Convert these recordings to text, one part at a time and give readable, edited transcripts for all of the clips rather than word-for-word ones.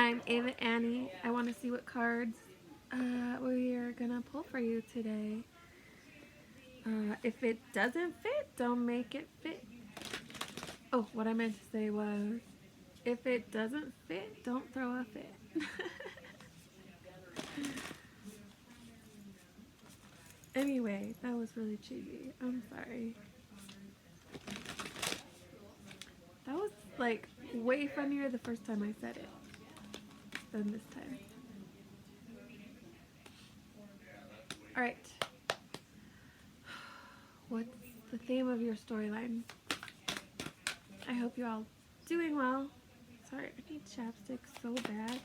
I'm Ava Annie. I want to see what cards we are going to pull for you today. If it doesn't fit, don't make it fit. Oh, what I meant to say was, if it doesn't fit, don't throw a fit. Anyway, that was really cheesy. I'm sorry. That was like way funnier the first time I said it than this time. Alright. What's the theme of your storyline? I hope you're all doing well. Sorry, I need chapstick so bad.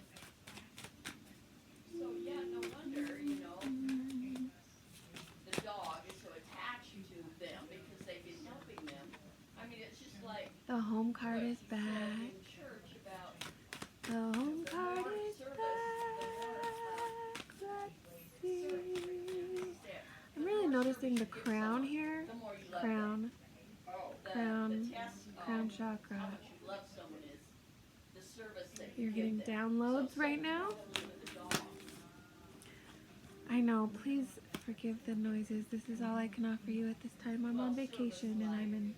So yeah, no wonder, you know, the dog is so attached to them because they've been helping them. I mean, it's just like the home card is back. In church about the home card is back. Let's see. I'm really noticing the crown here. Crown chakra. You're getting downloads right now. I know, please forgive the noises. This is all I can offer you at this time. I'm on vacation and I'm in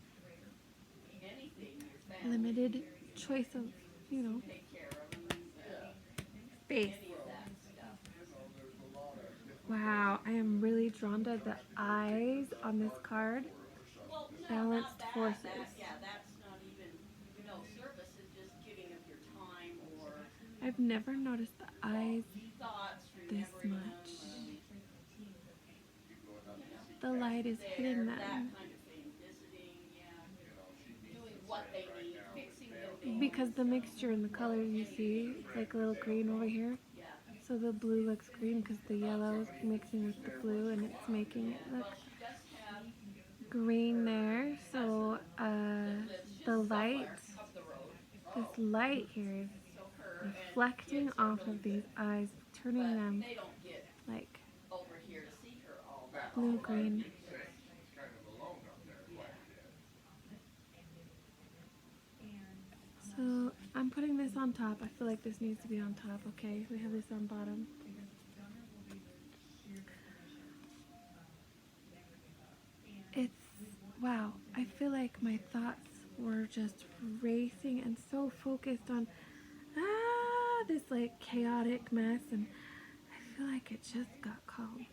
limited choice of, space. Wow, I am really drawn to the eyes on this card. Balanced forces. Yeah, that's not even, service is just giving of your time or... I've never noticed the eyes this much. The light is hitting them. Because the mixture in the colors you see, it's like a little green over here. So the blue looks green because the yellow is mixing with the blue and it's making it look green there. So the light, this light here is reflecting off of these eyes, turning them like blue-green. So I'm putting this on top. I feel like this needs to be on top. Okay, we have this on bottom. Wow, I feel like my thoughts were just racing and so focused on this like chaotic mess, and I feel like it just got calm.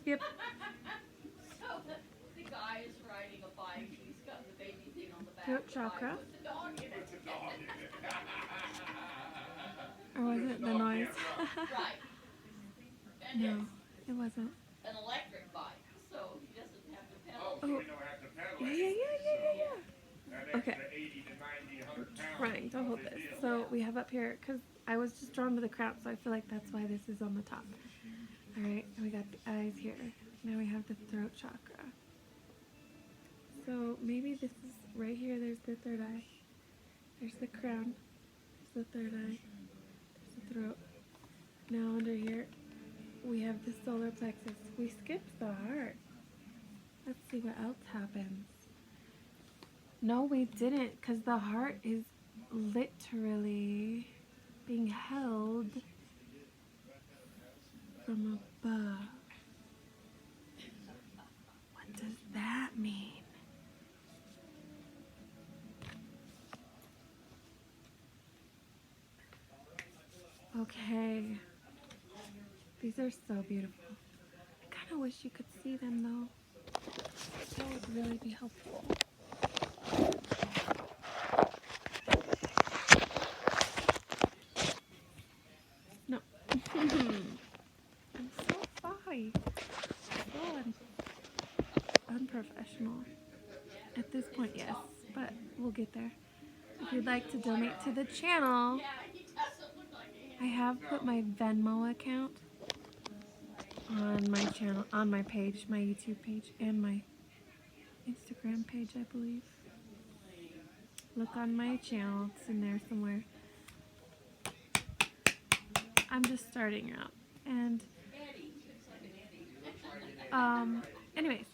Yep. So the guy is riding a bike. He's got the baby thing on the back. Throat chakra. With the dog in it. Or was it the noise? Right. And no, it wasn't. An electric bike, so he doesn't have to pedal. Oh, you don't have to pedal. Yeah. Okay. 80 to 90, 100 pounds. Trying to hold this. So we have up here, because I was just drawn to the crown, so I feel like that's why this is on the top. Alright, we got the eyes here. Now we have the throat chakra. So maybe this is right here. There's the third eye. There's the crown. There's the third eye. There's the throat. Now under here, we have the solar plexus. We skipped the heart. Let's see what else happens. No, we didn't, because the heart is literally being held from above. What does that mean? Okay. These are so beautiful. I kind of wish you could see them though. That would really be helpful. No. I'm so sorry. So unprofessional. At this point, yes, but we'll get there. If you'd like to donate to the channel, I have put my Venmo account on my channel, on my page, my YouTube page, and my Instagram page, I believe. Look on my channel, it's in there somewhere. I'm just starting out, and Um, anyways,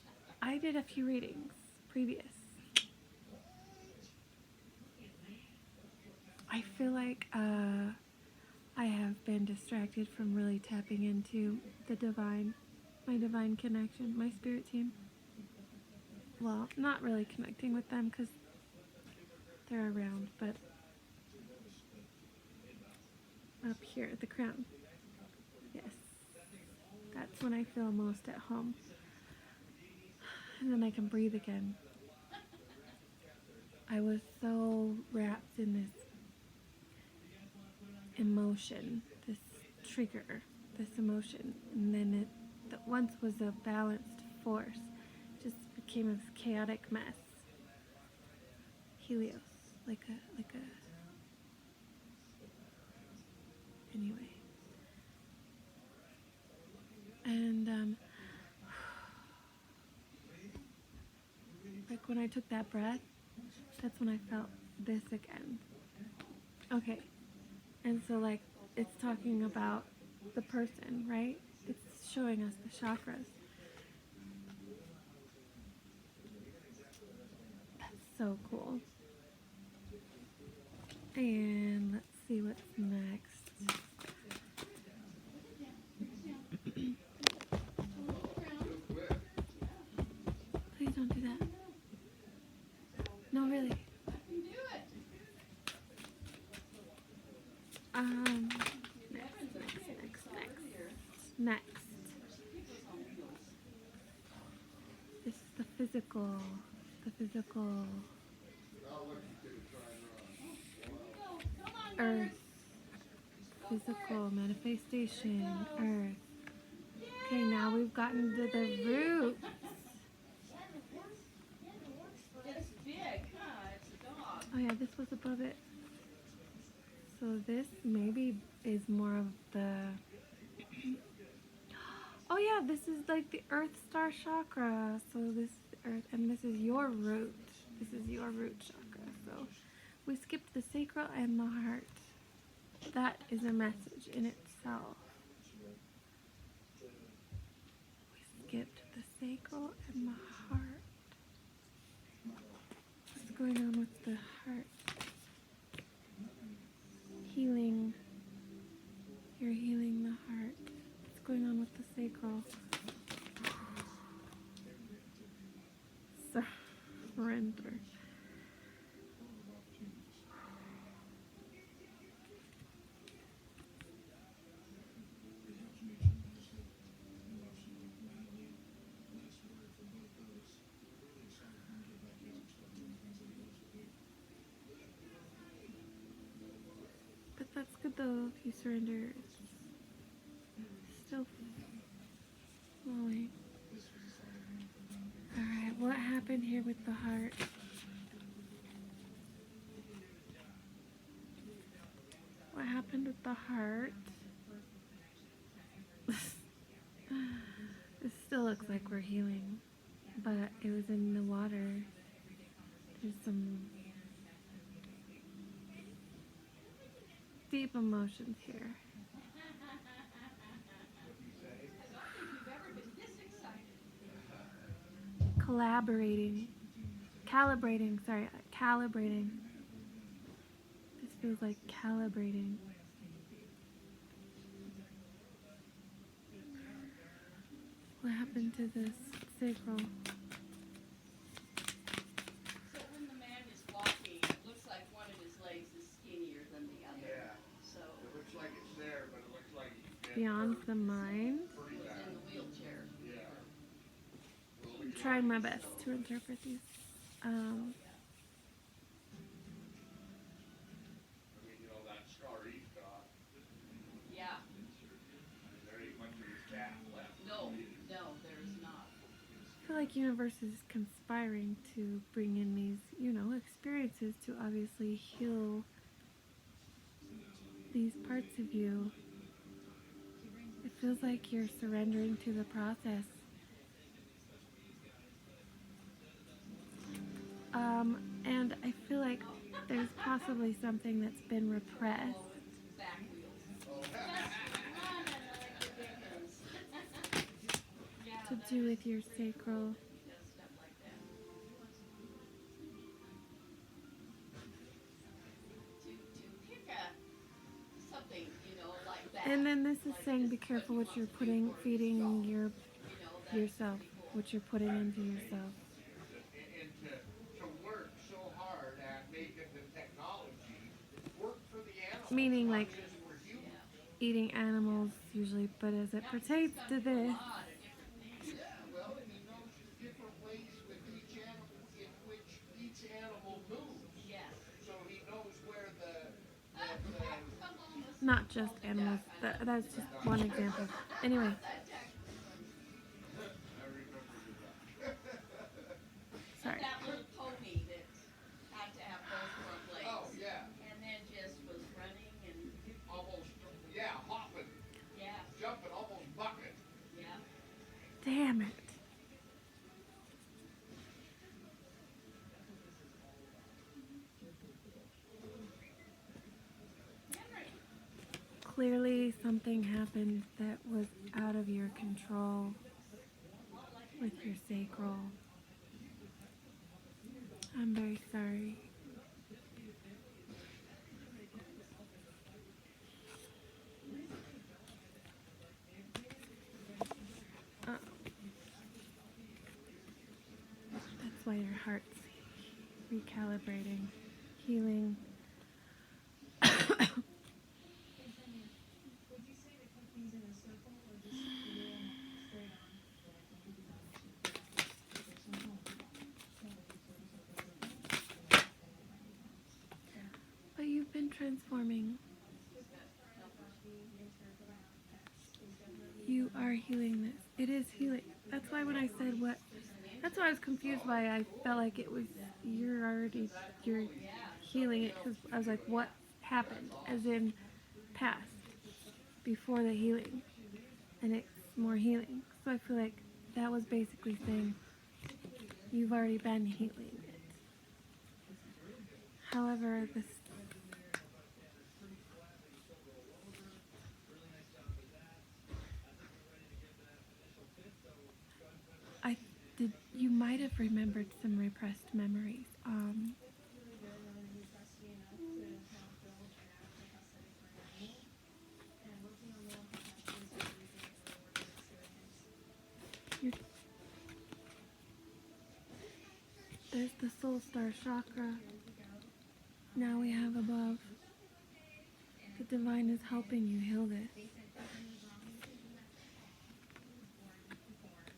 I did a few readings previous. I feel like I have been distracted from really tapping into the divine, my divine connection, my spirit team. Well, not really connecting with them because they're around, but up here at the crown. Yes, that's when I feel most at home. And then I can breathe again. I was so wrapped in this emotion, this trigger, this emotion, and then it that once was a balanced force just became a chaotic mess. Helios, like a anyway. And like when I took that breath, that's when I felt this again. Okay. And so like it's talking about the person, right? It's showing us the chakras. That's so cool. And let's see what's next. Please don't do that. No, really. Next. This is the physical. Earth. Physical manifestation. Earth. Okay, now we've gotten to the roots. It's big, huh? It's a dog. Oh yeah, this was above it. So this maybe is more of the... Oh yeah, this is like the Earth Star chakra. So this is Earth, and this is your root. This is your root chakra. So we skipped the sacral and the heart. That is a message in itself. We skipped the sacral and the heart. What's going on with the heart? Healing. You're healing the heart. What's going on with the sacral? Surrender. But that's good though, if you surrender. It's still flowing. Alright, what happened here with the heart? What happened with the heart? It still looks like we're healing, but it was in the water. There's some deep emotions here. Calibrating. This feels like calibrating. What happened to this sacral? So when the man is walking, it looks like one of his legs is skinnier than the other. Yeah. So It looks like it's there, but it looks like he's been Beyond hurt the mind? pretty he was bad. in the wheelchair. Yeah. I'm trying my best to interpret these. I mean, you know, that scar he's got, Yeah. there ain't much of his calf left. No, there's not. I feel like universe is conspiring to bring in these, experiences to obviously heal these parts of you. It feels like you're surrendering to the process. And I feel like there's possibly something that's been repressed. Oh, it's back wheels. To to do with your sacral. He does stuff like that. To pick something, like that. And then this is Like saying this be is what careful he what wants you're to do putting, for his feeding dog. That's yourself, pretty cool. what you're putting into yourself. And to work so hard at making the technology work for the animals, Meaning not like just for humans. eating animals usually, but as it Yeah, 'cause pertains he's gone to through a this, lot of different things. Yeah, well, and he knows the different ways with each animal in which each animal moves. Yes. So he knows where the Come on, let's not just call the animals, duck. I know. that's just one example. Anyway, That duck was funny. I remember the duck. sorry. That little pony that had to have both front legs. Oh yeah, And then just was running and almost hopping, yeah, jumping, almost bucking. yeah. Damn it. Henry. Clearly something happened that was out of your control with your sacral. I'm very sorry. That's why your heart's recalibrating, healing. But you've been transforming. You are healing this. It is healing. That's why when I said what, that's why I was confused by. I felt like it was you're healing it, because I was like, what happened? As in past, before the healing, and it's more healing. So I feel like that was basically saying you've already been healing it. However, this I did. You might have remembered some repressed memories. You're, there's the soul star chakra. Now we have above. The divine is helping you heal this.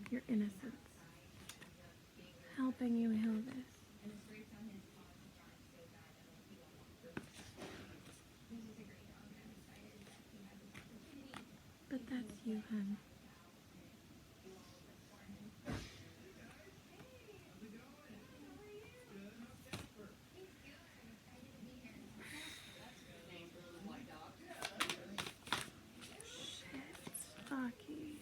Your innocence. Helping you heal this. But that's you, hun. Name for the little white dog. Shit, Stocky.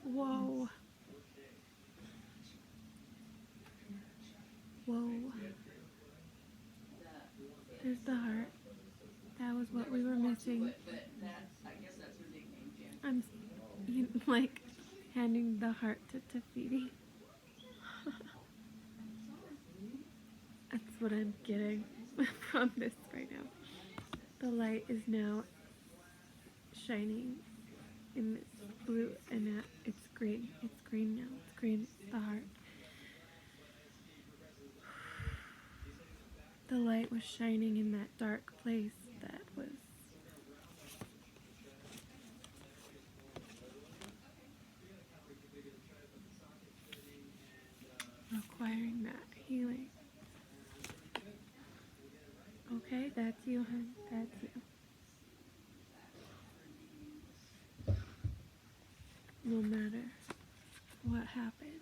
Whoa. Whoa. There's the heart. That was what we were missing. But I guess that's her nickname, Jen. I'm like handing the heart to Tafiti. That's what I'm getting from this right now. The light is now shining in this blue, and it's green. It's green now. It's green. It's the heart. The light was shining in that dark place that was requiring that healing. Okay, that's you, hon. That's you. No matter what happened.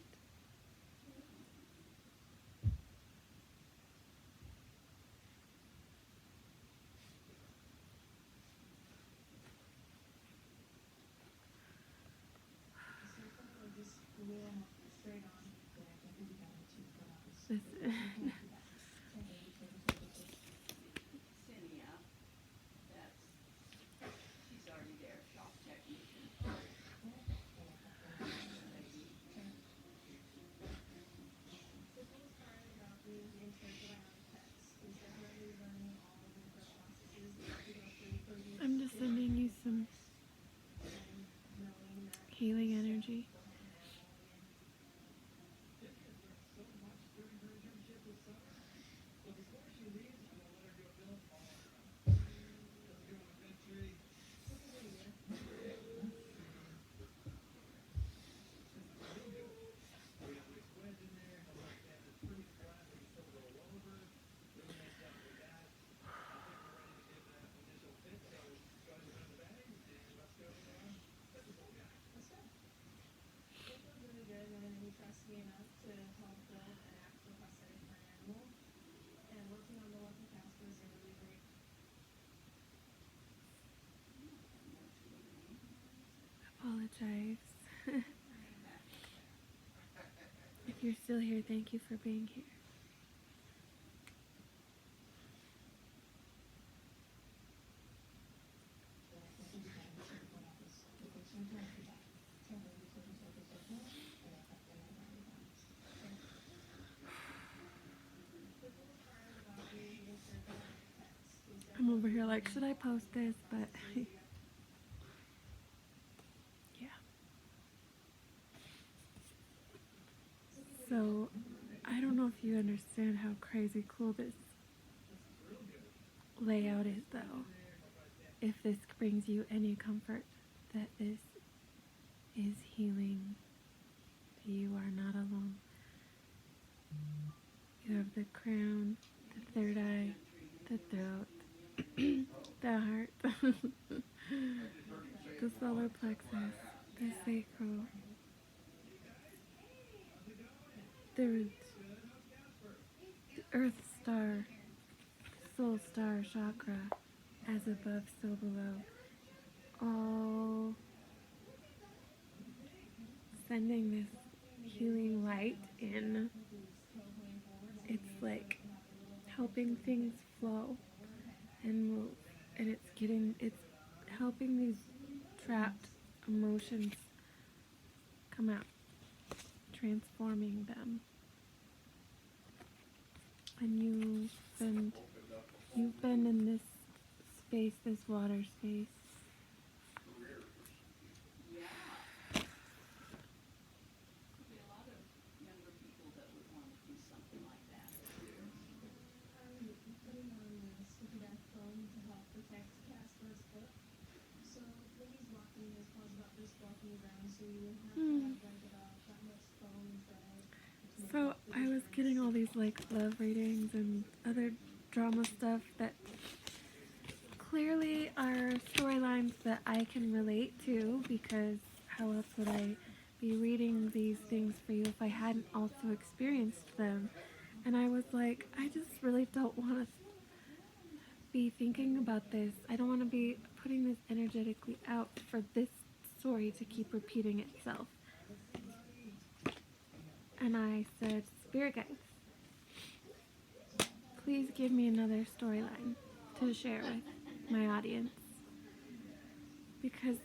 Apologize. If you're still here, thank you for being here. I'm over here like, should I post this? But yeah. So I don't know if you understand how crazy cool this layout is, though. If this brings you any comfort, that this is healing. You are not alone. You have the crown, the third eye, the throat, the heart, the solar plexus, the sacral, the roots, the earth star, soul star chakra, as above, so below, all sending this healing light in. It's like helping things flow and move, and it's helping these trapped emotions come out, transforming them. And you've been in this space, this water space. Yeah. There'll be a lot of younger people that would want to do something like that. So I was getting all these like love readings and other drama stuff that clearly are storylines that I can relate to, because how else would I be reading these things for you if I hadn't also experienced them? And I was like, I just really don't want to be thinking about this. I don't want to be putting this energetically out for this story to keep repeating itself. And I said, Spirit guides, please give me another storyline to share with my audience. Because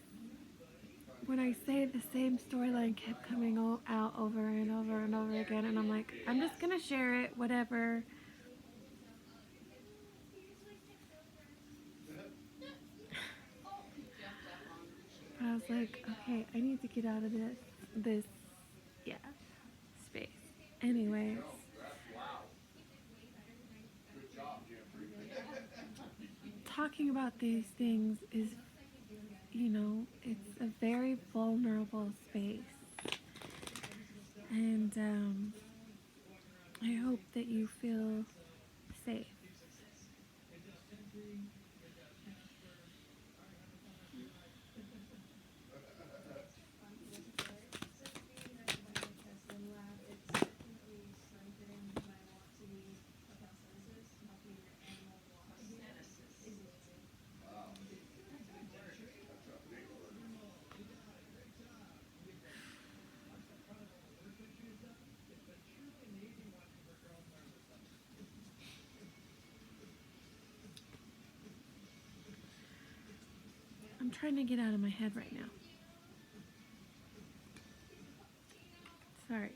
when I say the same storyline kept coming out over and over and over again, and I'm like, I'm just going to share it, whatever. But I was like, okay, I need to get out of this space. Anyways. Talking about these things is, it's a very vulnerable space. And I hope that you feel safe. I'm trying to get out of my head right now. Sorry.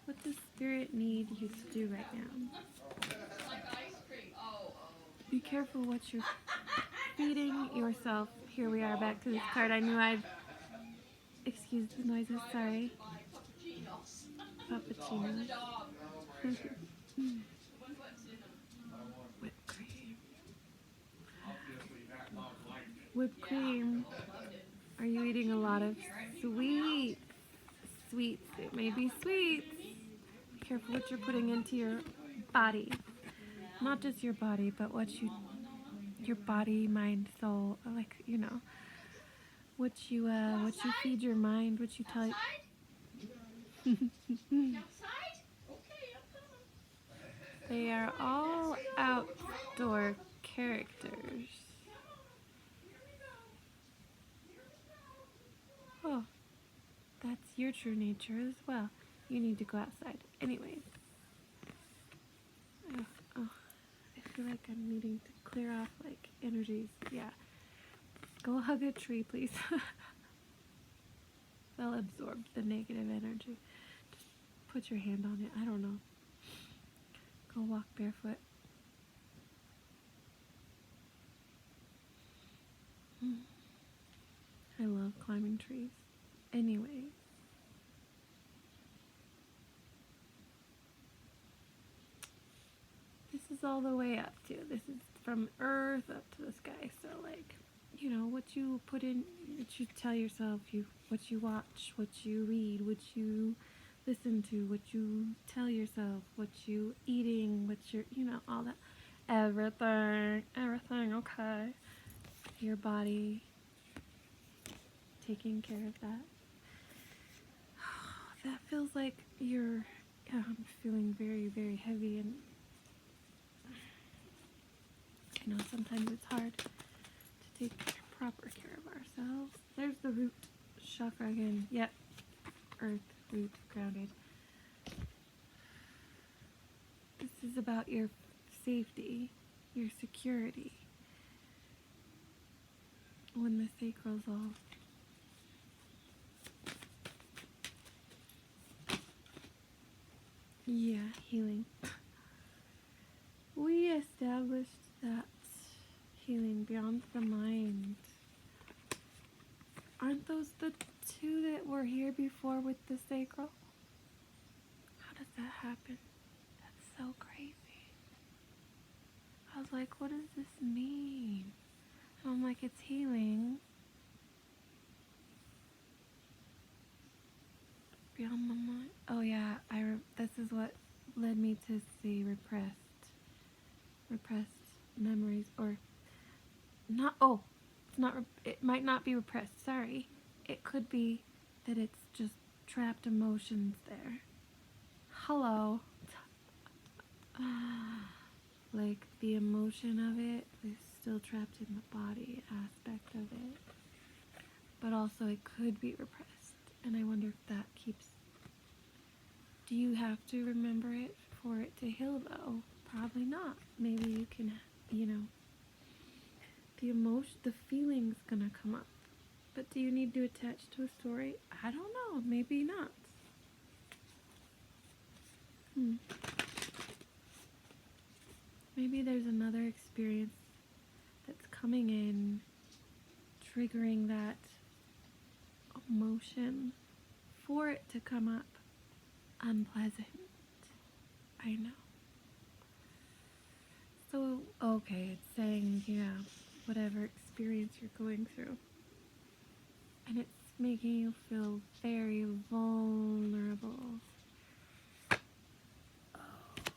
What does Spirit need you to do right now? Like ice cream. Oh. Be careful what you're feeding yourself. Here we are back to this card. I knew I'd... Excuse the noises, sorry. Puppuccinos. Whipped cream. Whipped cream. Are you eating a lot of sweets? Sweets. It may be sweets. Be careful what you're putting into your body. Not just your body, but your body, mind, soul, what you feed your mind, what you tell. Outside? Outside? Okay, I'm coming. They are all outdoor characters. Oh, that's your true nature as well. You need to go outside. Anyways. Oh, I feel like I'm needing to clear off like energies. Yeah. Go hug a tree, please. They'll absorb the negative energy. Just put your hand on it. I don't know. Go walk barefoot. I love climbing trees. Anyway. This is all the way up too. This is from Earth up to the sky. So like, you know, what you put in, what you tell yourself, what you watch, what you read, what you listen to, what you tell yourself, what you eating, what you're, you know, all that, everything, okay. Your body, taking care of that. That feels like you're, yeah, I'm feeling very, very heavy, and I know sometimes it's hard to take proper care of ourselves. There's the root chakra again. Yep. Earth, root, grounded. This is about your safety, your security. When the sacral's all healing. We established that healing beyond the mind. Aren't those the two that were here before with the sacral? How does that happen? That's so crazy. I was like, what does this mean? And I'm like, it's healing. Beyond the mind. Oh yeah, this is what led me to see repressed memories, or not. Oh, it's not. It might not be repressed. Sorry, it could be that it's just trapped emotions there. Hello. Like the emotion of it is still trapped in the body aspect of it, but also it could be repressed, and I wonder if that keeps. Do you have to remember it for it to heal though? Probably not. Maybe you can, you know, the emotion, the feeling's gonna come up. But do you need to attach to a story? I don't know. Maybe not. Maybe there's another experience that's coming in, triggering that emotion for it to come up unpleasant. I know. So, okay, it's saying, yeah, whatever experience you're going through. And it's making you feel very vulnerable. Oh, boy.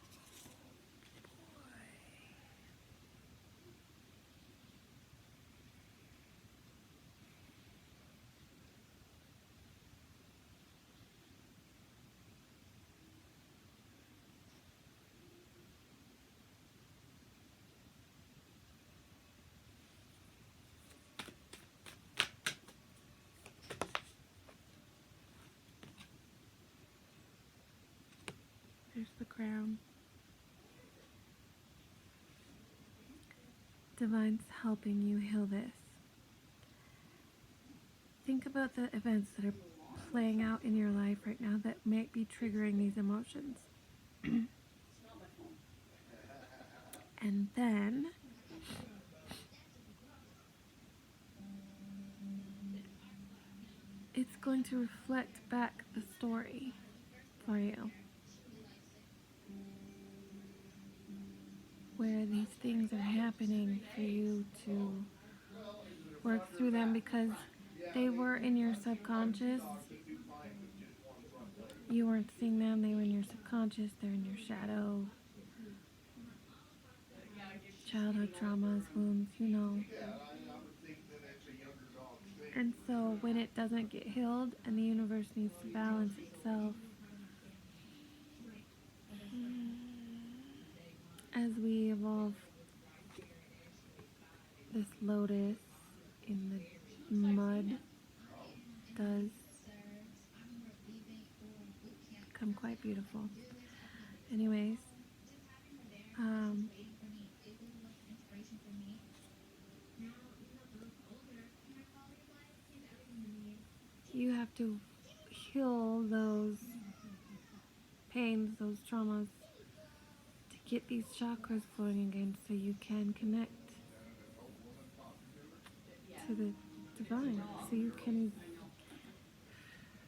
There's the crown. Divine's helping you heal this. Think about the events that are playing out in your life right now that might be triggering these emotions. And then it's going to reflect back the story for you, where these things are happening for you to work through them because they were in your subconscious. You weren't seeing them, they were in your subconscious, they're in your shadow. Childhood traumas, wounds, you know. And so when it doesn't get healed and the universe needs to balance itself, as we evolve, this lotus in the mud does become quite beautiful. Anyways, you have to heal those pains, those traumas, to get these chakras flowing again so you can connect to the divine, so you can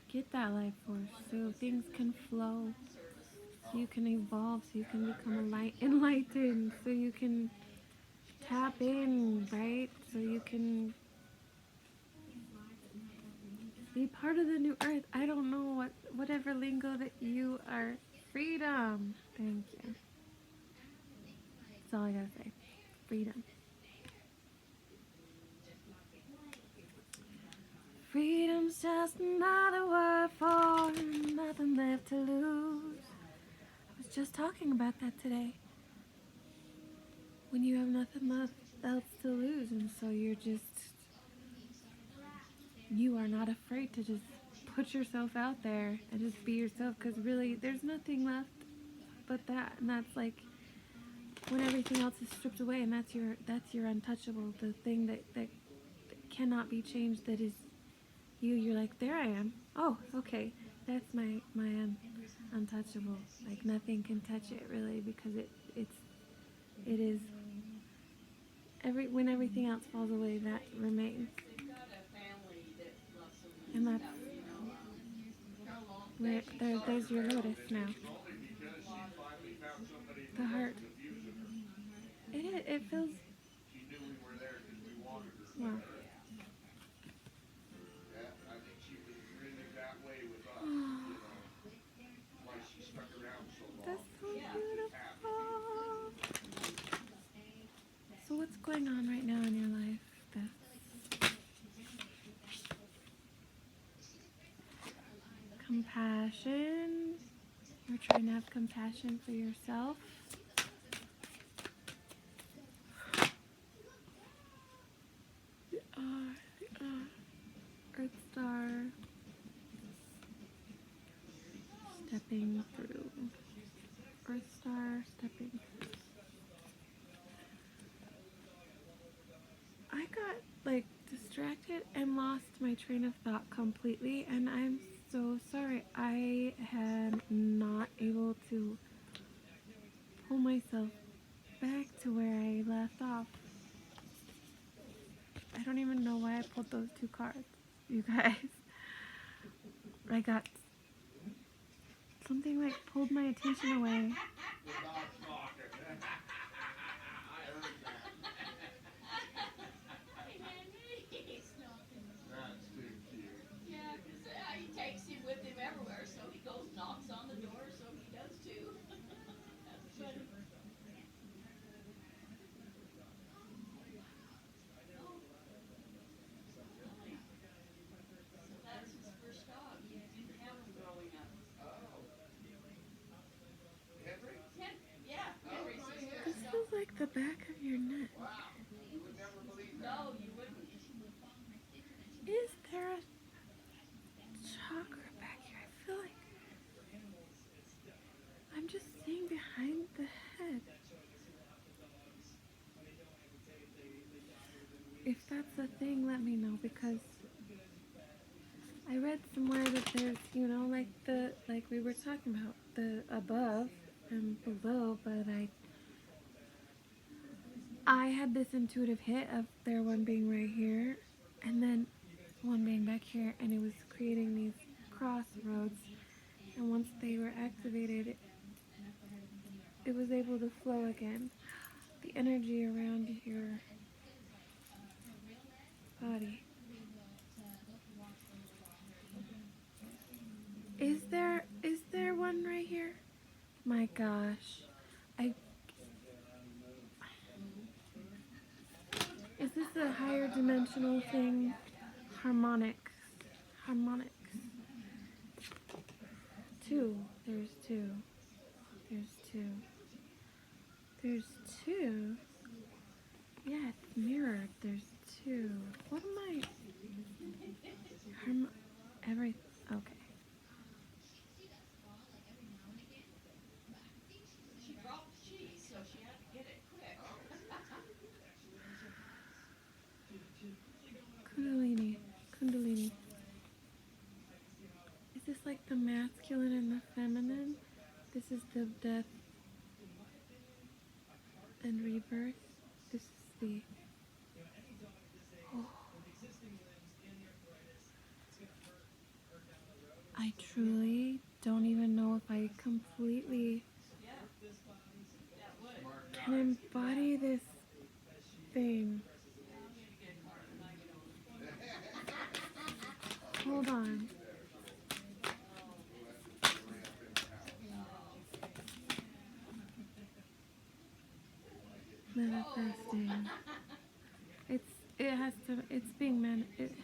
get that life force, so things can flow, so you can evolve, so you can become enlightened, so you can tap in, right? So you can be part of the new earth. I don't know whatever lingo that you are. Freedom. Thank you. That's all I gotta say. Freedom. Freedom's just another word for nothing left to lose. I was just talking about that today. When you have nothing left else to lose, and so you are not afraid to just put yourself out there and just be yourself, because really there's nothing left but that, and that's like when everything else is stripped away, and that's your untouchable, the thing that cannot be changed, that is you. You're like, there I am. Oh, okay, that's my untouchable. Like nothing can touch it really, because it is when everything else falls away, that remains. And that's where there's your lotus now. The heart. It feels. She knew we were there because we wanted her. Well. Yeah, I think she was really that way with us, you know. Why she stuck around so long. That's so beautiful. So what's going on right now in your life? Compassion. You're trying to have compassion for yourself. Earth Star. Stepping through. Earth Star stepping through. I got like distracted and lost my train of thought completely, and I'm so sorry. I am not able to pull myself back to where I left off. I don't even know why I pulled those two cards, you guys. I got something like pulled my attention away. The dog's talking. I heard that. That's too cute. Yeah, because he takes him with him everywhere, so he goes, knocks on the door, so he does too. That's funny. So that's his first dog. He didn't have him growing up. Oh. Henry? Yeah, Henry's his This first dog. feels like the back of your neck. Wow. You would never believe that. No, you wouldn't. Is there a chakra back here? I feel like I'm just seeing behind the head. If that's a thing, let me know, because I read somewhere that there's, like we were talking about, the above and below, but I had this intuitive hit of there one being right here and then one being back here, and it was creating these crossroads, and once they were activated, it was able to flow again. The energy around your body. Is there one right here? My gosh. Is this a higher dimensional thing? harmonics. Harmonics. Two. There's two. There's two. There's two. Yeah, it's mirrored. There's two. What am I? Every. Okay. She dropped the cheese, so she had to get it quick. Kundalini. Kundalini. Is this like the masculine and the feminine? This is the death and rebirth. This is the. Oh. I truly don't even know if I completely can embody this thing. Hold on. Manifesting. It's being it's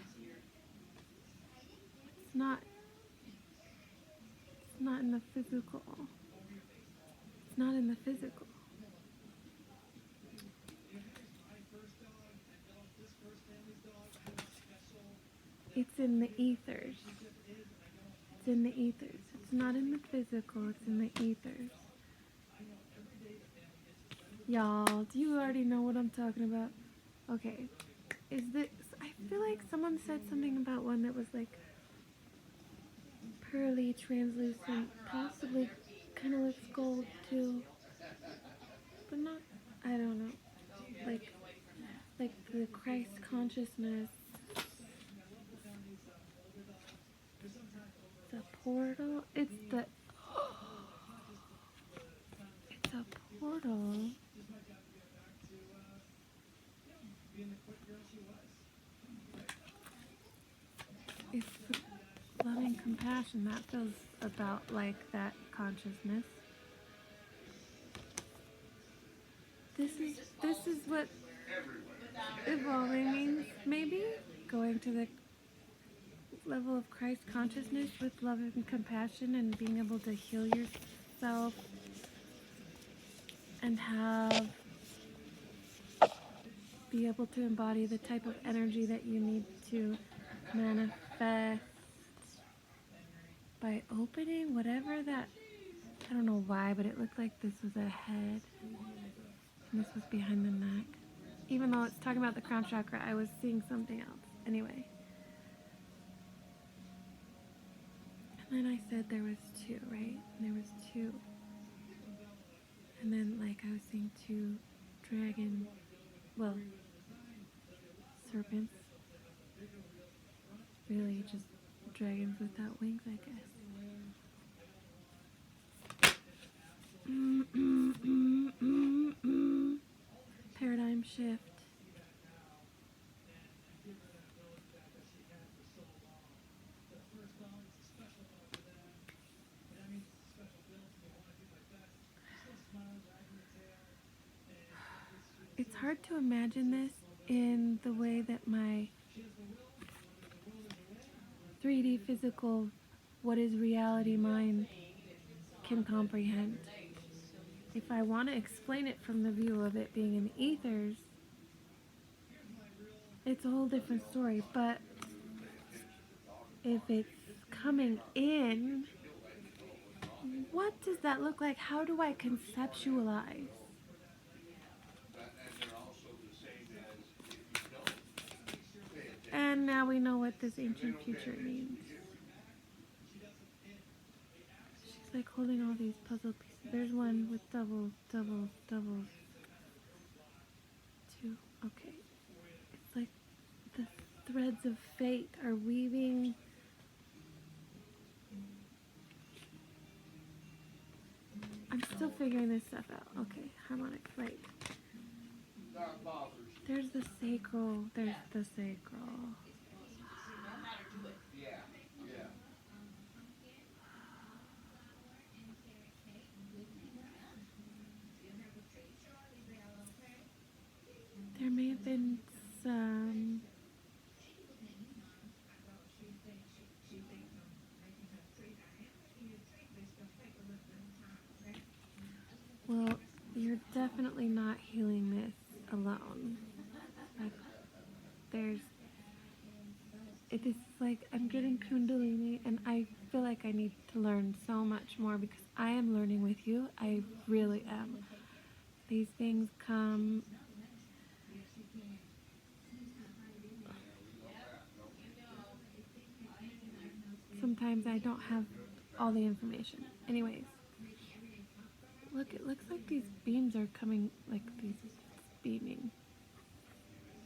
not in the physical. It's not in the physical. It's in the ethers. It's in the ethers. It's not in the physical, it's in the ethers. Y'all, do you already know what I'm talking about? Okay. Is this, I feel like someone said something about one that was like pearly, translucent, possibly kind of looks gold too. But not, I don't know. Like the Christ consciousness. The portal. It's a portal. It's loving compassion. That feels about like that consciousness. This is what evolving means, maybe? Going to the level of Christ consciousness with love and compassion and being able to heal yourself and be able to embody the type of energy that you need to manifest by opening whatever that, I don't know why, but it looked like this was a head and this was behind the neck. Even though it's talking about the crown chakra, I was seeing something else. Anyway. And then I said there was two, right? And there was two. And then like I was seeing two serpents. Really just dragons without wings, I guess. Paradigm shift. It's hard to imagine this in the way that my 3D physical, what is reality mind can comprehend. If I want to explain it from the view of it being in the ethers, it's a whole different story. But if it's coming in, what does that look like? How do I conceptualize? And now we know what this ancient future means. She's like holding all these puzzle pieces. There's one with doubles. Two. Okay. It's like the threads of fate are weaving. I'm still figuring this stuff out. Okay, harmonic flight. There's the sacral. There's the sacral. There may have been some definitely not healing this alone. Like, it is like I'm getting Kundalini, and I feel like I need to learn so much more because I am learning with you. I really am. These things come. Sometimes I don't have all the information. Anyways, look, it looks like these beams are coming, like these beaming. It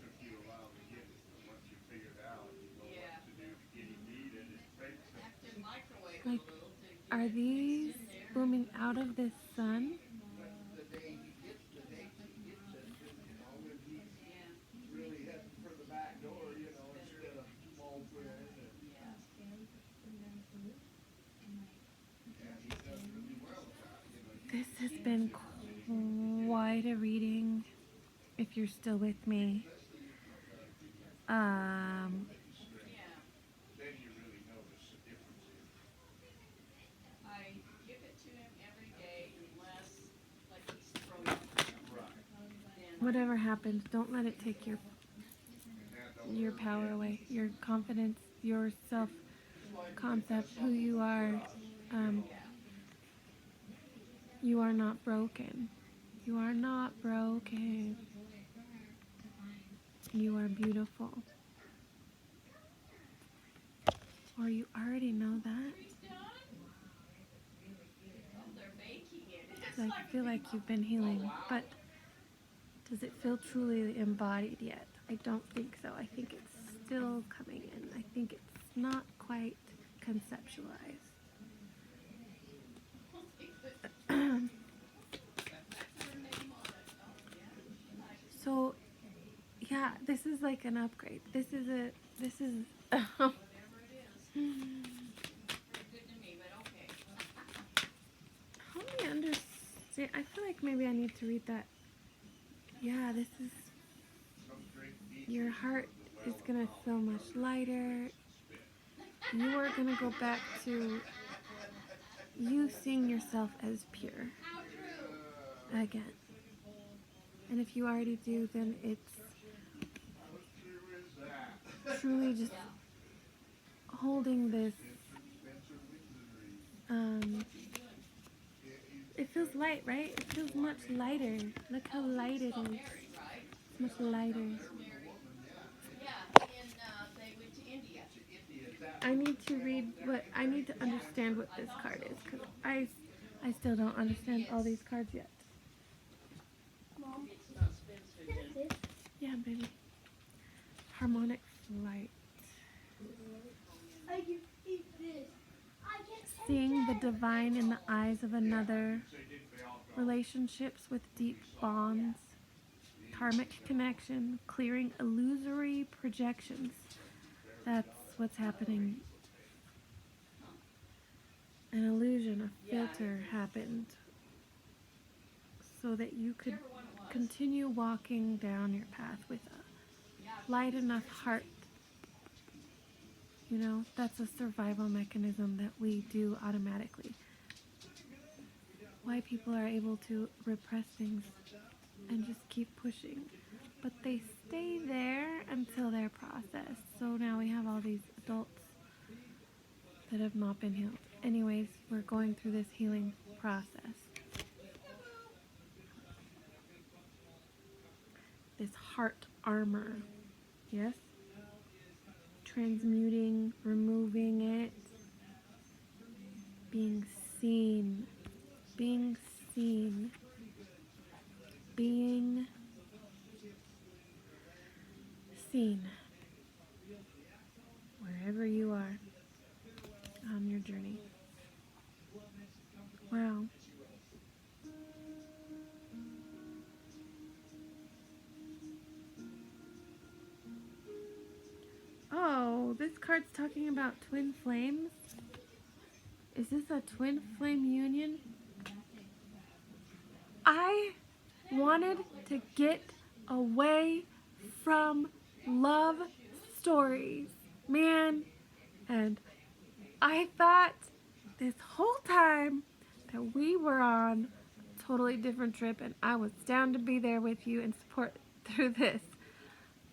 took you a while to get it, but once you figure it out, you know Yeah. what to do to get him needed and fix it. Have to microwave Like, it a little to get are it these in there. booming out of this sun? But the day he gets it, you know, when he's Yeah. really heading for the back door, you know, instead of moldering and, Yeah. yeah, he does really well with that, you know. This has been quite a reading, if you're still with me. Yeah. Then you really notice the differences. I give it to him every day unless, like, he's throwing up or something. Right. Then Whatever happens, don't let it take your And that don't power away, your confidence, your self-concept, who you are. yeah. You are not broken. You are not broken. You are beautiful. Or you already know that. He's done? Oh, they're baking it. It's 'Cause I feel like you've been healing, but does it feel truly embodied yet? I don't think so. I think it's still coming in. I think it's not quite conceptualized. So, yeah, this is like an upgrade. This is Whatever it is. Pretty good to me, but okay. help me understand. I feel like maybe I need to read that. Yeah, this is, your heart is gonna feel much lighter. You are gonna go back to you seeing yourself as pure How true. again. And if you already do, then it's How true is that? truly just holding this. It feels light, right? It feels much lighter. Look how light it is. Married, right? It's much lighter. Yeah, they went to India. I need to read I need to understand what this card is, because I still don't understand all these cards yet. Maybe it's not Spencer then. Yeah, baby. Harmonic flight. I can eat this. I get Seeing the divine in the eyes of another. Relationships with deep bonds. Karmic connection. Clearing illusory projections. That's what's happening. An illusion, a filter happened so that you could continue walking down your path with a light enough heart. You know, that's a survival mechanism that we do automatically. Why people are able to repress things and just keep pushing. But they stay there until they're processed. So now we have all these adults that have not been healed. Anyways, we're going through this healing process. This heart armor. Yes? Transmuting, removing it, being seen, being seen, being seen, wherever you are on your journey. Wow. Oh, this card's talking about twin flames. Is this a twin flame union? I wanted to get away from love stories, man. And I thought this whole time that we were on totally different trip, and I was down to be there with you and support through this.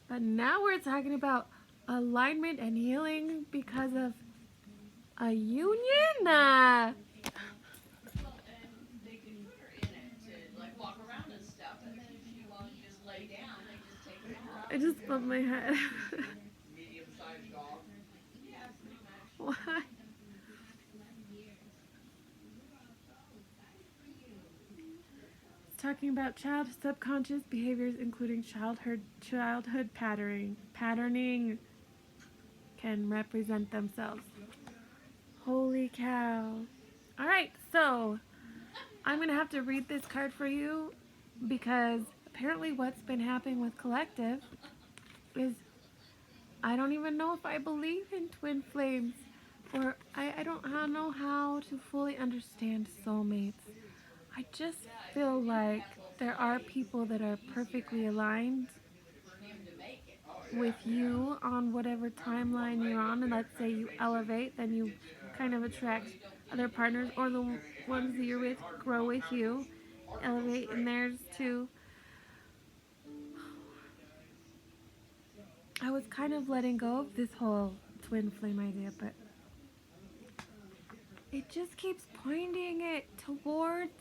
But now we're talking about alignment and healing because of a union. Well, and they can put her in it to like walk around and stuff, and then if she wants to just lay down, they just take her out. I just bumped my head. Medium-sized dog. Yeah, pretty much. Why? It's talking about child subconscious behaviors, including childhood patterning can represent themselves. Holy cow. All right, so I'm going to have to read this card for you because apparently what's been happening with Collective is I don't even know if I believe in twin flames, or I don't know how to fully understand soulmates. I just feel like there are people that are perfectly aligned For him to make it. with you on whatever timeline you're on, and let's say you elevate, then you kind of attract other partners, or the ones that you're with grow with you, elevate in theirs too. I was kind of letting go of this whole twin flame idea, but it just keeps pointing it towards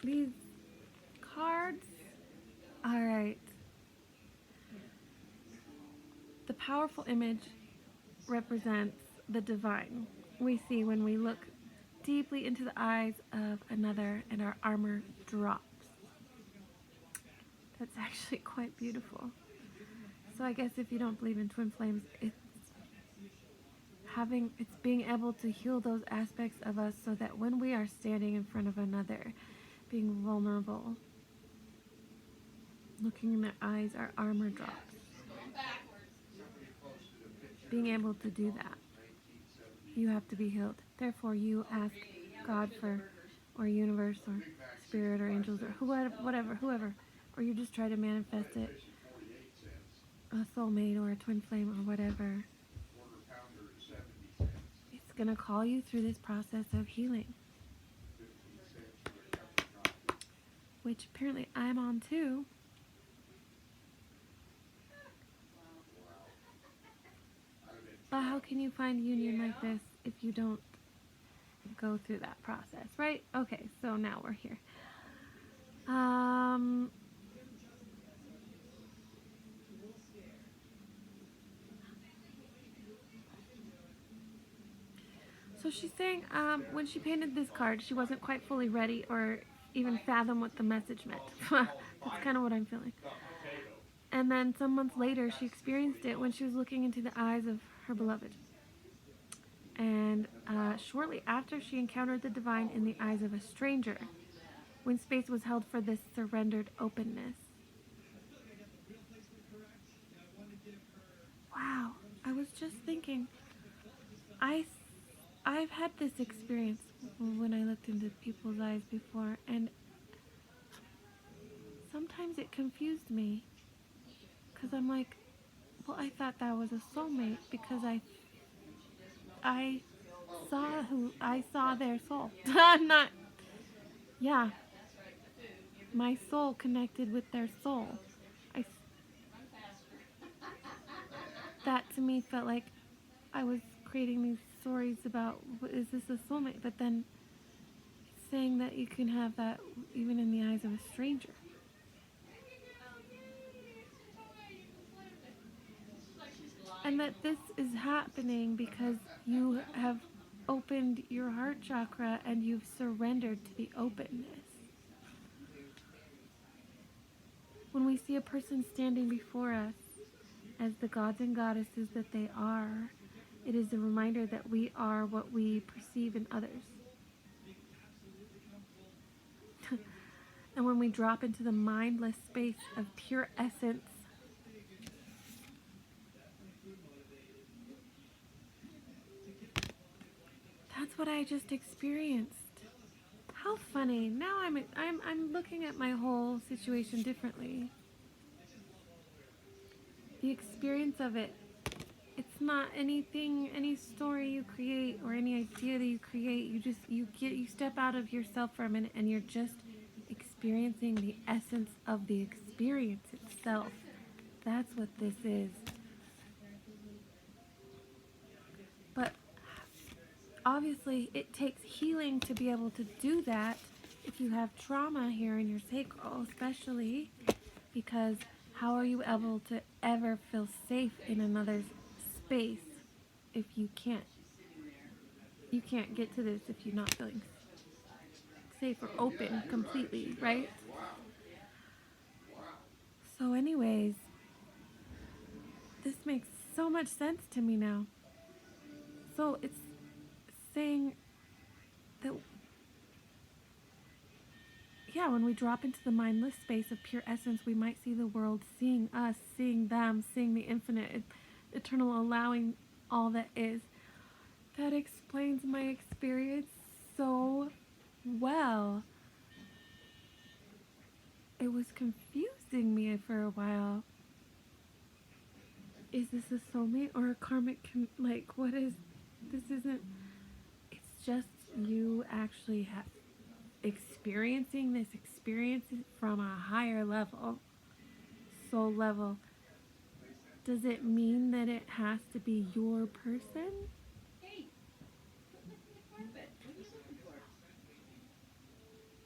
these cards. All right. The powerful image represents the divine we see when we look deeply into the eyes of another and our armor drops. That's actually quite beautiful. So I guess if you don't believe in twin flames, it's being able to heal those aspects of us so that when we are standing in front of another, being vulnerable, looking in their eyes, our armor drops. Going backwards. Being able to do that, you have to be healed. Therefore, you ask God for, or universe, or spirit, or angels, or whoever, or you just try to manifest it, a soulmate, or a twin flame, or whatever. It's going to call you through this process of healing, which apparently I'm on too. But how can you find union like this if you don't go through that process, right? Okay, so now we're here. So she's saying when she painted this card, she wasn't quite fully ready or even fathom what the message meant. That's kind of what I'm feeling. And then some months later, she experienced it when she was looking into the eyes of her beloved. And shortly after, she encountered the divine in the eyes of a stranger, when space was held for this surrendered openness. Wow, I was just thinking, I've had this experience when I looked into people's eyes before, and sometimes it confused me, because I'm like, well, I thought that was a soulmate because I saw their soul. Not, yeah, my soul connected with their soul. That to me felt like I was creating these stories about, is this a soulmate? But then it's saying that you can have that even in the eyes of a stranger. And that this is happening because you have opened your heart chakra and you've surrendered to the openness. When we see a person standing before us as the gods and goddesses that they are, it is a reminder that we are what we perceive in others. And when we drop into the mindless space of pure essence, that's what I just experienced. How funny. Now I'm looking at my whole situation differently. The experience of it, it's It's not anything, any story you create or any idea that you create. You step out of yourself for a minute and you're just experiencing the essence of the experience itself. That's what this is. But obviously, it takes healing to be able to do that if you have trauma here in your sacral, especially because how are you able to ever feel safe in another's space if you can't get to this if you're not feeling safe or open completely, right? So anyways, this makes so much sense to me now. So it's saying that, yeah, when we drop into the mindless space of pure essence, we might see the world seeing us, seeing them, seeing the infinite, eternal, allowing all that is. That explains my experience so well. It was confusing me for a while. Is this a soulmate or a karmic, like, what is, this isn't, it's just you actually experiencing this experience from a higher level, soul level. Does it mean that it has to be your person? Hey, quit licking the carpet. What are you looking for?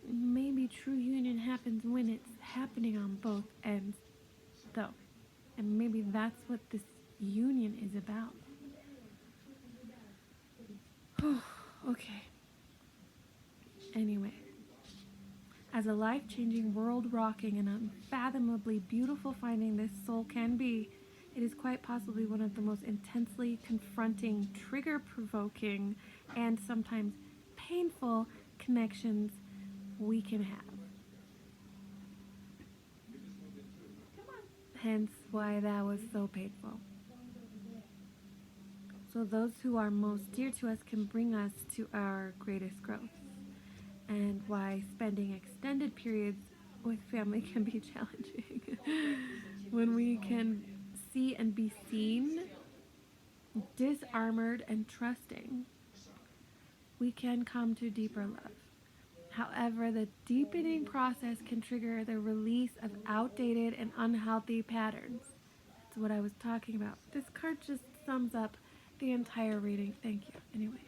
Maybe true union happens when it's happening on both ends, though. And maybe that's what this union is about. Okay. Anyway, as a life-changing, world-rocking, and unfathomably beautiful finding this soul can be, it is quite possibly one of the most intensely confronting, trigger-provoking, and sometimes painful connections we can have. Hence why that was so painful. So those who are most dear to us can bring us to our greatest growth. And why spending extended periods with family can be challenging. When we can see and be seen, disarmored and trusting, we can come to deeper love. However, the deepening process can trigger the release of outdated and unhealthy patterns. That's what I was talking about. This card just sums up the entire reading. Thank you. Anyway.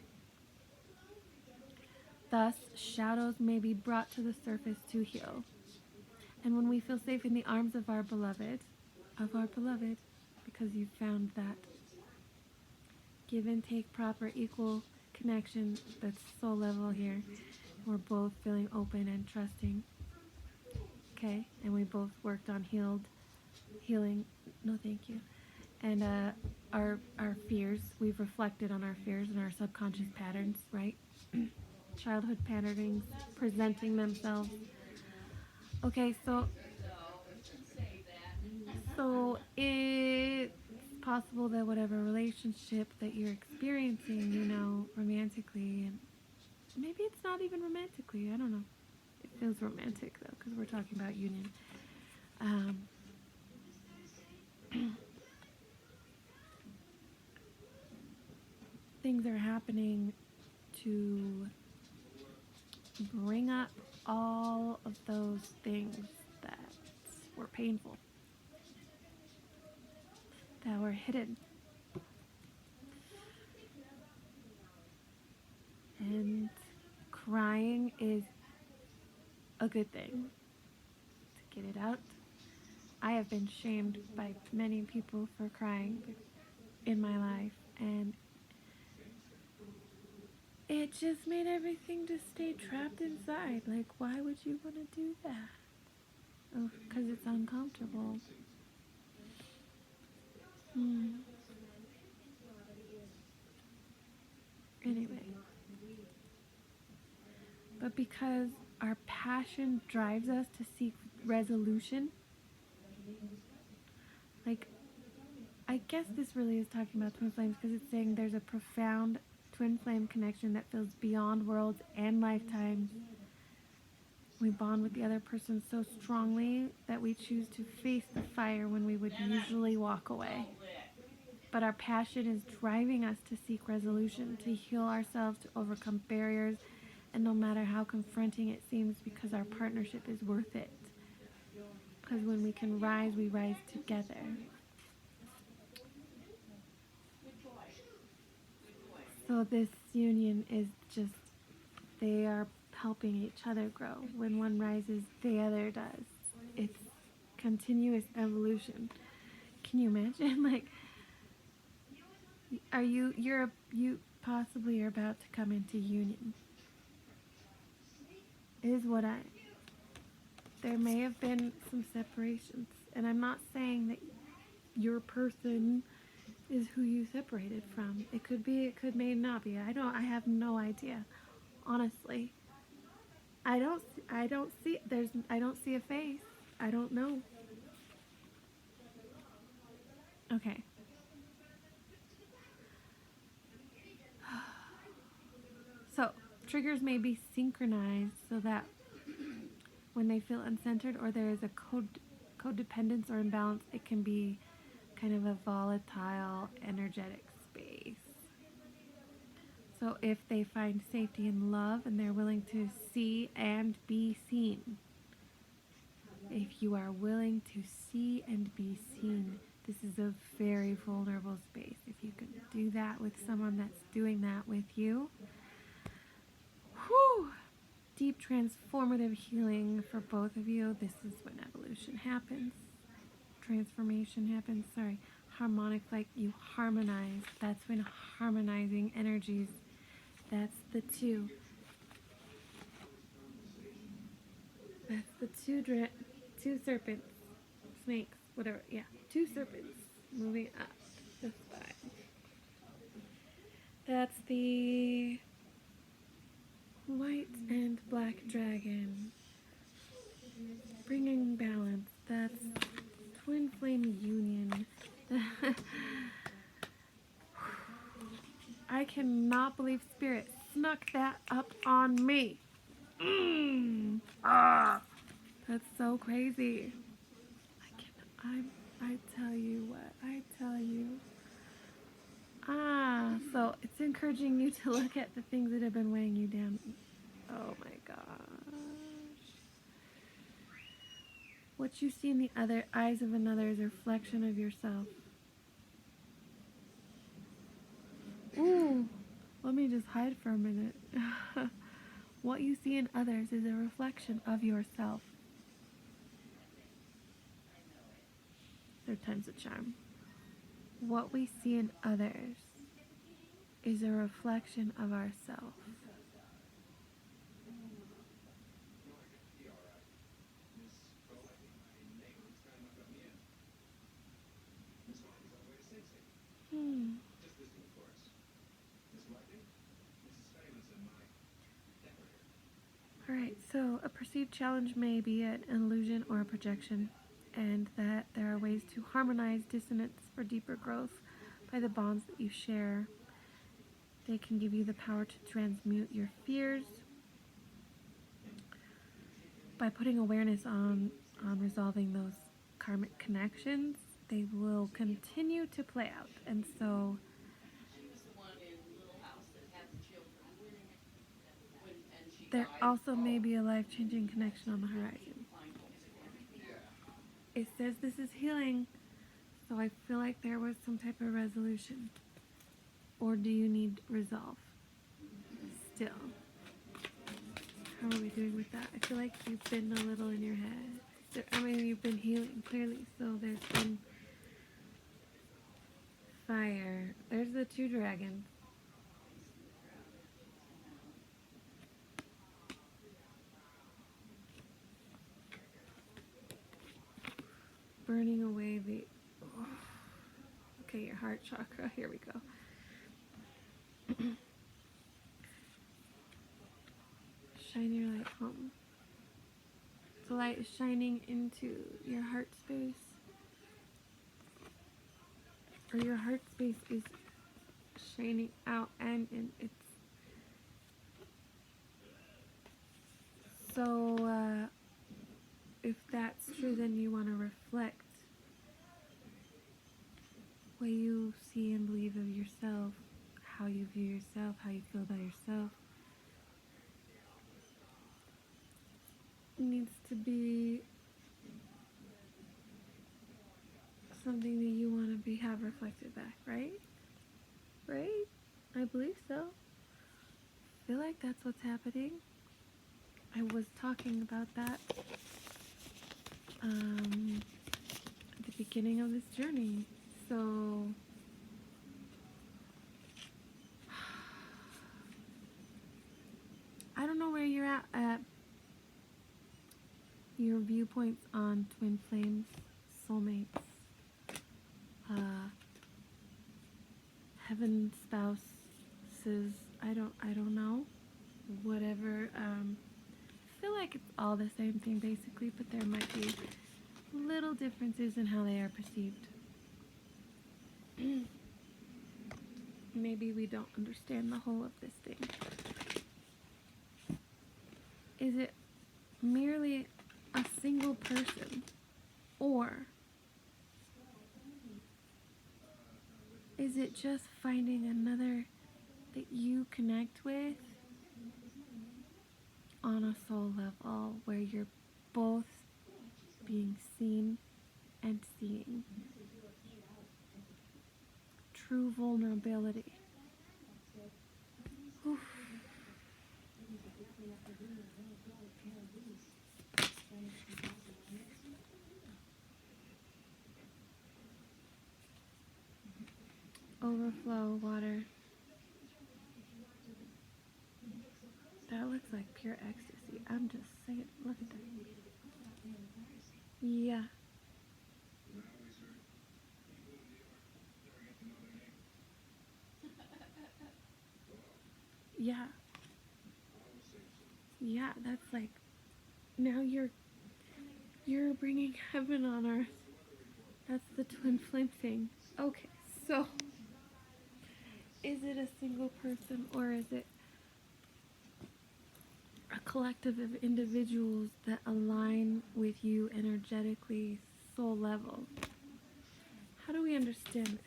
Thus, shadows may be brought to the surface to heal. And when we feel safe in the arms of our beloved, because you've found that give and take, proper, equal connection that's soul level here, we're both feeling open and trusting. Okay, and we both worked on healing. No, thank you. And our fears, we've reflected on our fears and our subconscious patterns, right? Childhood patterning presenting themselves. Okay, so it's possible that whatever relationship that you're experiencing, romantically, and maybe it's not even romantically, I don't know. It feels romantic though, because we're talking about union. Things are happening to bring up all of those things that were painful, that were hidden. And crying is a good thing to get it out. I have been shamed by many people for crying in my life, and it just made everything just stay trapped inside. Like, why would you want to do that? Oh, because it's uncomfortable. Anyway. But because our passion drives us to seek resolution, like, I guess this really is talking about twin flames because it's saying there's a profound twin flame connection that feels beyond worlds and lifetimes. We bond with the other person so strongly that we choose to face the fire when we would usually walk away. but our passion is driving us to seek resolution, to heal ourselves, to overcome barriers, and no matter how confronting it seems, because our partnership is worth it. Because when we can rise, we rise together. So this union is just, they are helping each other grow. When one rises, the other does. It's continuous evolution. Can you imagine? Like, you possibly are about to come into union. There may have been some separations, and I'm not saying that your person is who you separated from. It could be, it may not be. I have no idea. Honestly. I don't see a face. I don't know. Okay. So, triggers may be synchronized so that when they feel uncentered or there is a codependence or imbalance, it can be kind of a volatile, energetic space. So if they find safety in love and they're willing to see and be seen, if you are willing to see and be seen, this is a very vulnerable space. If you can do that with someone that's doing that with you, whew, deep transformative healing for both of you. This is when evolution happens. Transformation happens. Harmonic, like you harmonize. That's when harmonizing energies. That's the two. That's the two serpents, snakes, whatever. Yeah, two serpents moving up the spine. That's the white and black dragon, bringing balance. That's twin flame union. I cannot believe Spirit snuck that up on me. That's so crazy. I tell you what, so it's encouraging you to look at the things that have been weighing you down. Oh my gosh. What you see in the other eyes of another is a reflection of yourself. Ooh, let me just hide for a minute. What you see in others is a reflection of yourself. Third time's a charm. What we see in others is a reflection of ourselves. Alright, so a perceived challenge may be an illusion or a projection, and that there are ways to harmonize dissonance for deeper growth by the bonds that you share. They can give you the power to transmute your fears by putting awareness on resolving those karmic connections. They will continue to play out, and so there also may be a life-changing connection on the horizon. It says this is healing, so I feel like there was some type of resolution. Or do you need resolve? Still. How are we doing with that? I feel like you've been a little in your head. You've been healing, clearly, so there's been fire. There's the two dragons. Burning away the... Okay, your heart chakra. Here we go. Shine your light home. The light is shining into your heart space. Or your heart space is shining out, and it's... So, if that's true, then you want to reflect way you see and believe of yourself, how you view yourself, how you feel about yourself, needs to be something that you want to have reflected back, right? Right? I believe so. I feel like that's what's happening. I was talking about that at the beginning of this journey. So I don't know where you're at your viewpoints on twin flames, soulmates, heaven spouses. I don't know. Whatever. I feel like it's all the same thing basically, but there might be little differences in how they are perceived. Maybe we don't understand the whole of this thing. Is it merely a single person, or is it just finding another that you connect with on a soul level where you're both being seen and seeing? True vulnerability. Oof. Overflow water. That looks like pure ecstasy. I'm just saying. Look at that. Yeah. Yeah. Yeah, that's like, now you're bringing heaven on earth. That's the twin flame thing. Okay, so is it a single person, or is it a collective of individuals that align with you energetically, soul level? How do we understand this?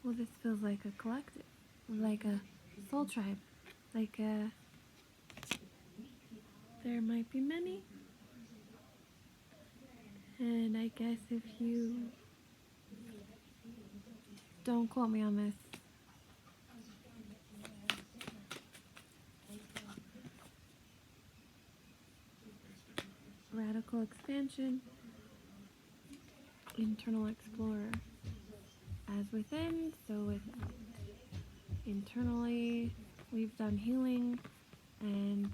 Well, this feels like a collective, like a soul tribe, like a, there might be many. And I guess if you, don't quote me on this, radical expansion, internal explorer. As within, so without. Internally, we've done healing, and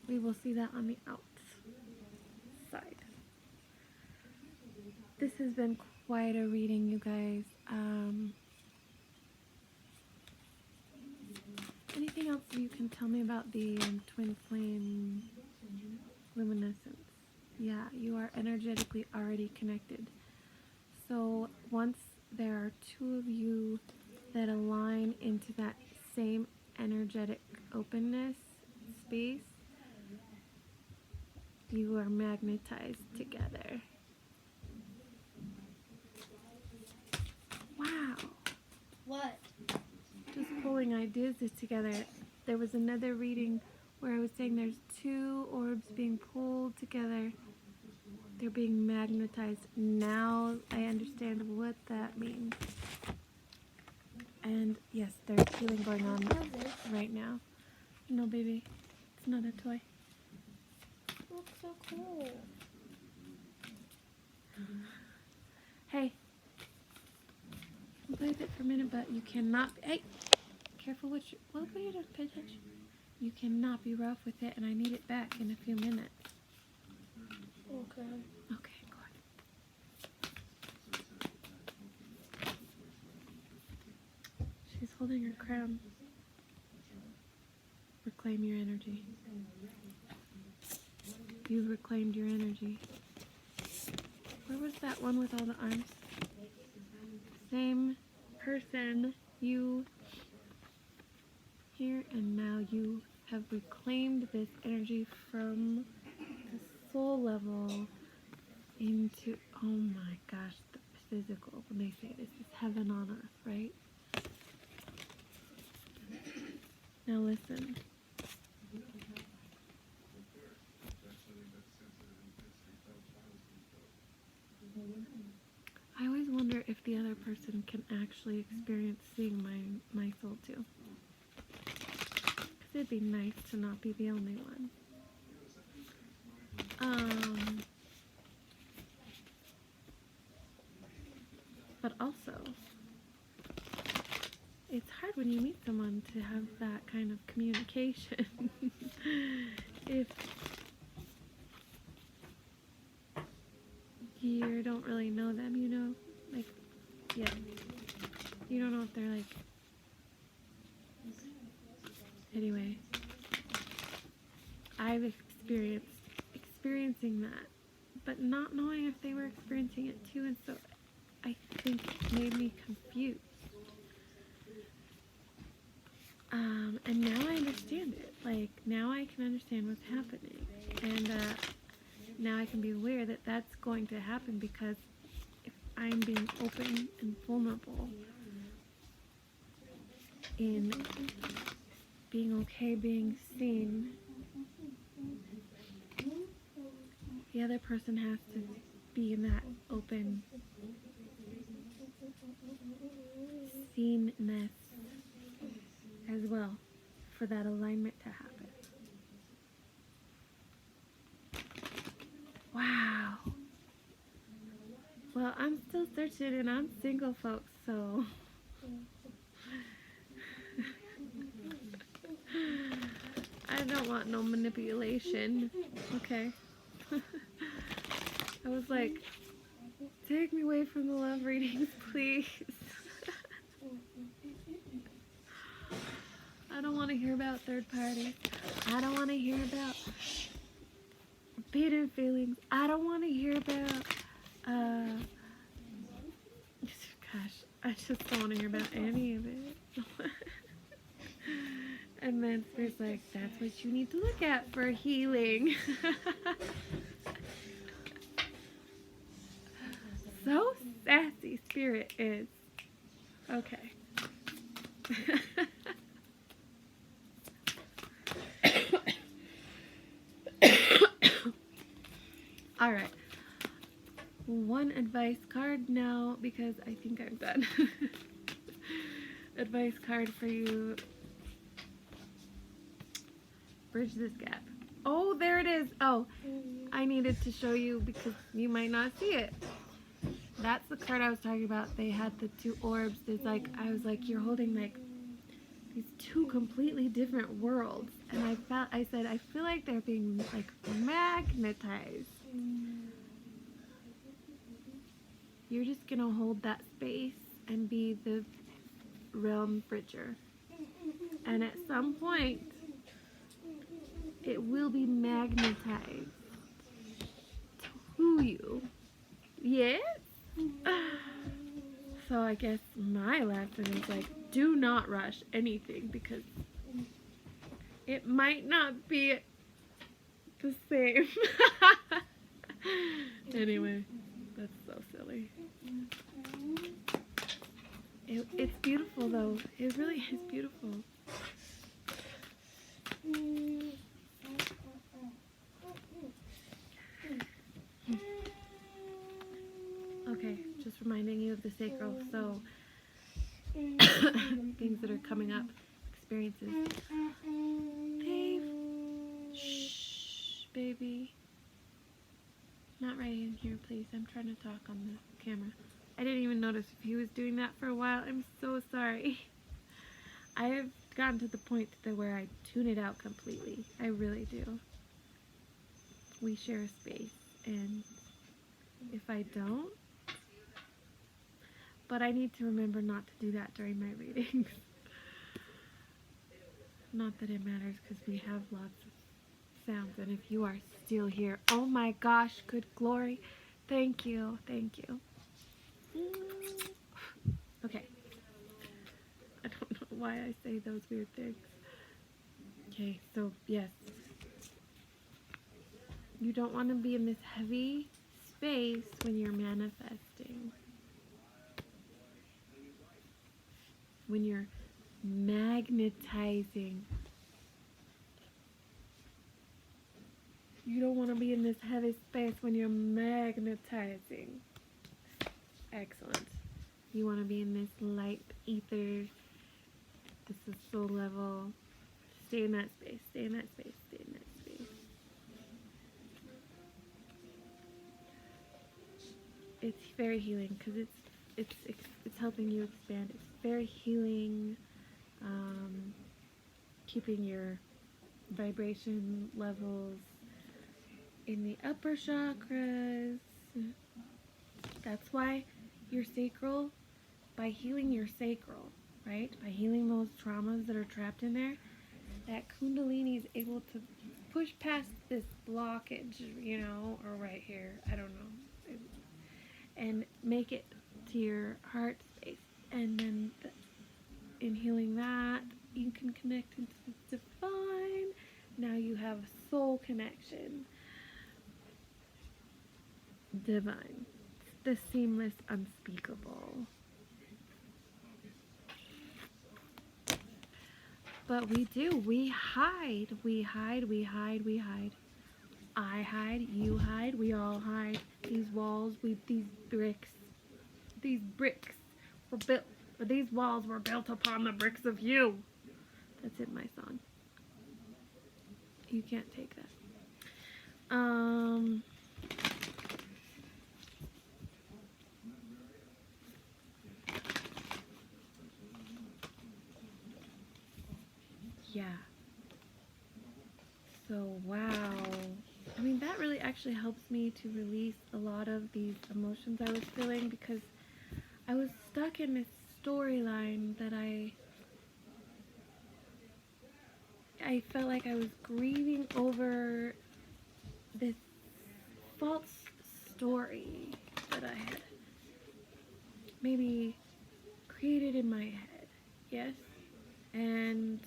we will see that on the outside. This has been quite a reading, you guys. Anything else you can tell me about the twin flame luminescence? Yeah, you are energetically already connected. So once there are two of you that align into that same energetic openness space, you are magnetized together. Wow. What? Just pulling ideas together. There was another reading where I was saying there's two orbs being pulled together. They're being magnetized. Now I understand what that means. And yes, there's healing going on right now. No, baby, it's not a toy. It looks so cool. Hey, I'll play with it for a minute, but you cannot. Hey, careful what you. What are you doing? Pay attention. You cannot be rough with it, and I need it back in a few minutes. Okay. Okay, go ahead. She's holding her crown. Reclaim your energy. You've reclaimed your energy. Where was that one with all the arms? Same person. You here, and now you have reclaimed this energy from the soul level into, oh my gosh, the physical. When they say this is heaven on earth, right? Now listen. I always wonder if the other person can actually experience seeing my soul too. Because it'd be nice to not be the only one. But also, it's hard when you meet someone to have that kind of communication. If you don't really know them, you know? Like, yeah. You don't know if they're like... Anyway. I've experiencing that, but not knowing if they were experiencing it too, and so I think it made me confused. And now I understand it. Like, now I can understand what's happening. And now I can be aware that that's going to happen, because if I'm being open and vulnerable in being okay being seen, the other person has to be in that open seenness as well for that alignment to happen. Wow. Well, I'm still searching, and I'm single, folks, so I don't want no manipulation. Okay. I was like, take me away from the love readings, please. I don't want to hear about third parties. I don't want to hear about hidden feelings. I don't want to hear about, gosh, I just don't want to hear about any of it. And then Spirit's like, that's what you need to look at for healing. So sassy, Spirit is. Okay. Alright. One advice card now, because I think I'm done. Advice card for you. Bridge this gap. Oh, there it is. Oh, I needed to show you because you might not see it. That's the card I was talking about. They had the two orbs. There's like, I was like, you're holding like these two completely different worlds. And I said, I feel like they're being like magnetized. You're just gonna hold that space and be the realm bridger. And at some point, it will be magnetized to you. Yes? So I guess my lesson is like, do not rush anything, because it might not be the same. Anyway, that's so silly. It's beautiful though. It really is beautiful. Okay, just reminding you of the sacral. So, things that are coming up, experiences. Dave, shh, baby. Not right in here, please. I'm trying to talk on the camera. I didn't even notice if he was doing that for a while. I'm so sorry. I have gotten to the point where I tune it out completely. I really do. We share a space, and if I don't, but I need to remember not to do that during my readings. Not that it matters, because we have lots of sounds, and if you are still here, oh my gosh, good glory. Thank you, thank you. Okay. I don't know why I say those weird things. Okay, so yes. You don't want to be in this heavy space when you're manifesting. When you're magnetizing. You don't want to be in this heavy space when you're magnetizing. Excellent. You want to be in this light ether. This is soul level. Stay in that space. Stay in that space. Stay in that space. It's very healing because it's helping you expand. It's very healing. Keeping your vibration levels in the upper chakras. That's why your sacral, by healing your sacral, right? By healing those traumas that are trapped in there, that Kundalini is able to push past this blockage, you know, or right here, I don't know, and make it to your heart space. And then in healing that, you can connect into the divine. Now you have a soul connection. Divine. The seamless, unspeakable. But we do. We hide. We hide. We hide. We hide. I hide. You hide. We all hide. These walls, these bricks. These bricks were built. Or these walls were built upon the bricks of you. That's in my song. You can't take that. Yeah. So, wow. I mean, that really actually helps me to release a lot of these emotions I was feeling because I was stuck in this storyline that I felt like I was grieving over this false story that I had maybe created in my head. Yes? And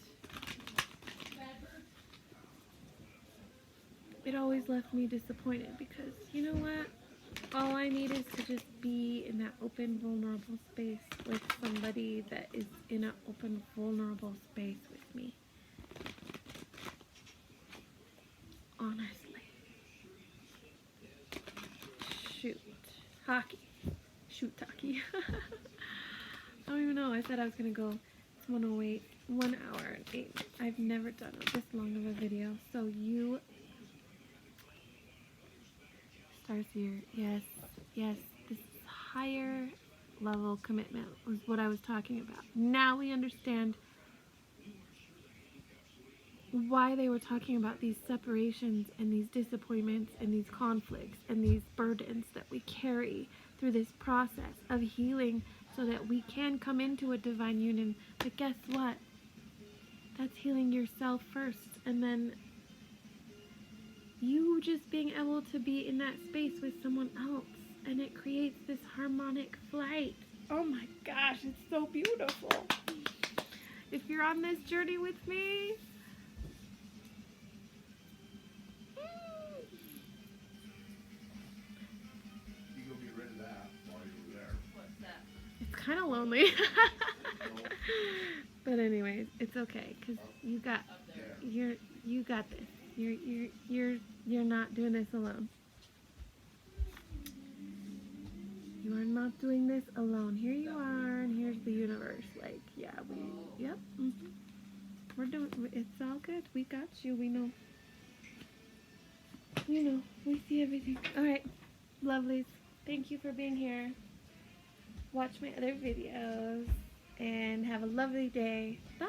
it always left me disappointed because, you know what? All I need is to just be in that open, vulnerable space with somebody that is in an open, vulnerable space with me. Honestly. Shoot. Hockey. Shoot hockey. I don't even know. I said I was going to go. It's 1:08. 1 hour and 8 minutes. I've never done this long of a video. So you... Starseer. Yes. Yes. This higher level commitment was what I was talking about. Now we understand why they were talking about these separations and these disappointments and these conflicts and these burdens that we carry through this process of healing so that we can come into a divine union. But guess what? That's healing yourself first, and then you just being able to be in that space with someone else, and it creates this harmonic flight. Oh my gosh, it's so beautiful. If you're on this journey with me, You go get rid of that while you were there. What's that? it's kind of lonely. But anyways, it's okay because you got Up there. you got this. You're not doing this alone. You are not doing this alone. Here you are, and here's the universe. Like, yeah, yep. We're doing. It's all good. We got you. We know. We know. We see everything. All right, lovelies. Thank you for being here. Watch my other videos and have a lovely day. Bye.